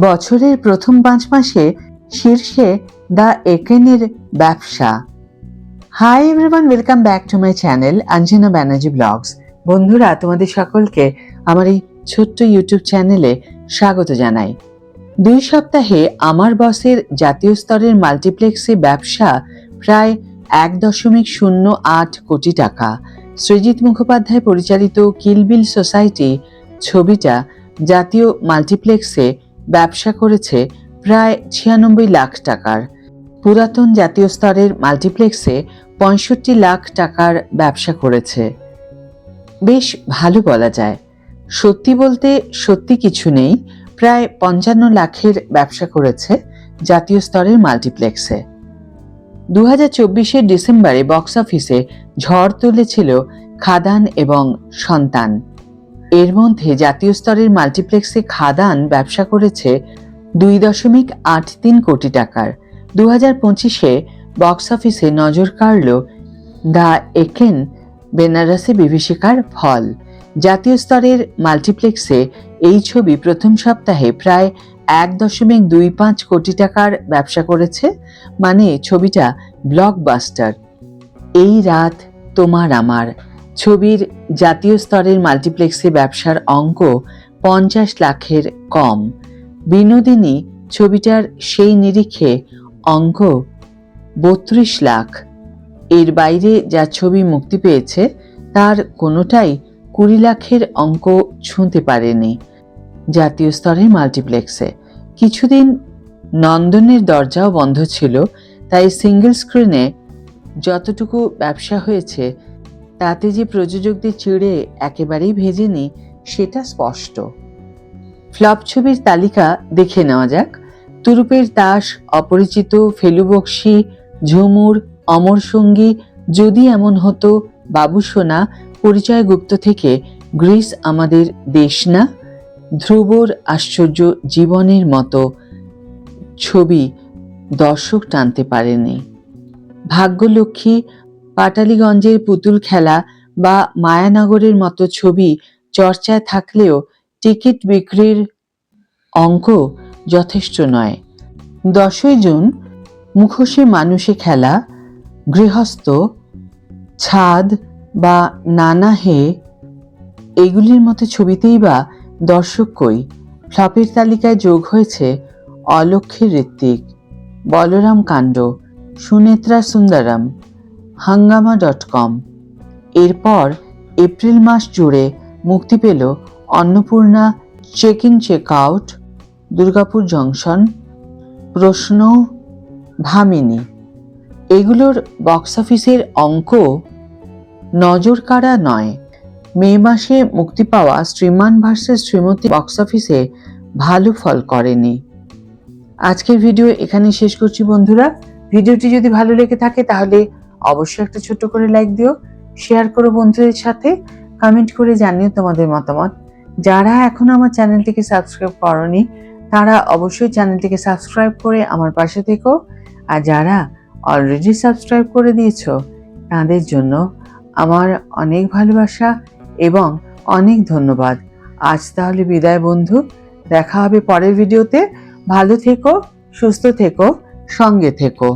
বছরের প্রথম 5 মাসে শীর্ষে দ্য একেনের ব্যবসা। Hi everyone, welcome back to my channel Anjana Banerjee vlogs. বন্ধুরা, তোমাদের সকলকে আমার এই ছোট্ট ইউটিউব চ্যানেলে স্বাগত জানাই। 2 সপ্তাহে আমার বসের জাতীয় স্তরের মাল্টিপ্লেক্সে ব্যবসা প্রায় 1.08 কোটি টাকা। সৃজিত মুখোপাধ্যায় পরিচালিত কিলবিল সোসাইটি ছবিটা জাতীয় মাল্টিপ্লেক্সে ব্যবসা করেছে প্রায় 96 লাখ টাকার। পুরাতন জাতীয় স্তরের মাল্টিপ্লেক্সে 65 লাখ টাকার ব্যবসা করেছে। বেশ ভালো বলা যায়। সত্যি বলতে সত্যি কিছু নেই, প্রায় 55 লাখের ব্যবসা করেছে জাতীয় স্তরের মাল্টিপ্লেক্সে। 2024 ডিসেম্বরে বক্স অফিসে ঝড় তুলেছিল খাদান এবং সন্তান। এর মধ্যে জাতীয় স্তরের মাল্টিপ্লেক্সে খাদান ব্যবসা করেছে 2.83 কোটি টাকার। 2025 বক্স অফিসে নজর কাড়ল দ্য একেন বেনারসি বিভীষিকার ফল। জাতীয় স্তরের মাল্টিপ্লেক্সে এই ছবি প্রথম সপ্তাহে প্রায় 1.25 কোটি টাকার ব্যবসা করেছে, মানে ছবিটা ব্লকবাস্টার। এই রাত তোমার আমার ছবির জাতীয় স্তরের মাল্টিপ্লেক্সে ব্যবসার অঙ্ক 50 লাখের কম। বিনোদিনী ছবিটার সেই নিরিখে অঙ্ক 32 লাখ। এর বাইরে যা ছবি মুক্তি পেয়েছে তার কোনোটাই 20 লাখের অঙ্ক ছুঁতে পারেনি জাতীয় স্তরের মাল্টিপ্লেক্সে। কিছুদিন নন্দনের দরজাও বন্ধ ছিল, তাই সিঙ্গেল স্ক্রিনে যতটুকু ব্যবসা হয়েছে তাতে যে প্রযোজকদের চিড়ে একেবারেই ভেজেনি সেটা স্পষ্ট। ফ্লপ ছবির তালিকা দেখে নেওয়া যাক। তুরুপের তাস, অপরিচিত, ফেলু বক্সি, ঝুমুর, অমর সঙ্গী, যদি এমন হতো, বাবু সোনা, পরিচয় গুপ্ত থেকে গ্রিস আমাদের দেশ না, ধ্রুবর আশ্চর্য জীবনের মতো ছবি দর্শক টানতে পারেনি। ভাগ্যলক্ষ্মী, পাটালিগঞ্জের পুতুল খেলা বা মায়ানগরের মতো ছবি চর্চায় থাকলেও টিকিট বিক্রির অঙ্ক যথেষ্ট নয়। 10 জুন মুখোশে মানুষে খেলা, গৃহস্থ, ছাদ বা নানা হে এগুলির মতো ছবিতেই বা দর্শক কই? ফ্লপের তালিকায় যোগ হয়েছে অলক্ষ্মী ঋত্বিক, বলরাম কাণ্ড, সুনেত্রা সুন্দরম, হাঙ্গামা.com। এরপর এপ্রিল মাস জুড়ে মুক্তি পেল Annapurna, check in check out, Durgapur junction, Prashna, Bhamini. এগুলোর বক্স অফিসের অঙ্ক নজর কাড়া নয়। মে মাসে মুক্তি পাওয়া শ্রীমান ভার্সেস শ্রীমতী বক্স অফিসে ভালো ফল করেনি। আজকের ভিডিও এখানে শেষ করছি বন্ধুরা। ভিডিওটি যদি ভালো লেগে থাকে তাহলে অবশ্যই একটা ছোট্ট করে লাইক দিও, শেয়ার করো বন্ধুদের সাথে, কমেন্ট করে জানিও তোমাদের মতামত। যারা এখনো আমার চ্যানেলটিকে সাবস্ক্রাইব করনি তারা অবশ্যই চ্যানেলটিকে সাবস্ক্রাইব করে আমার পাশে থেকো, আর যারা অলরেডি সাবস্ক্রাইব করে দিয়েছো তাদের জন্য আমার অনেক ভালোবাসা এবং অনেক ধন্যবাদ। আজ তাহলে বিদায় বন্ধু, দেখা হবে পরের ভিডিওতে। ভালো থেকো, সুস্থ থেকো, সঙ্গে থেকো।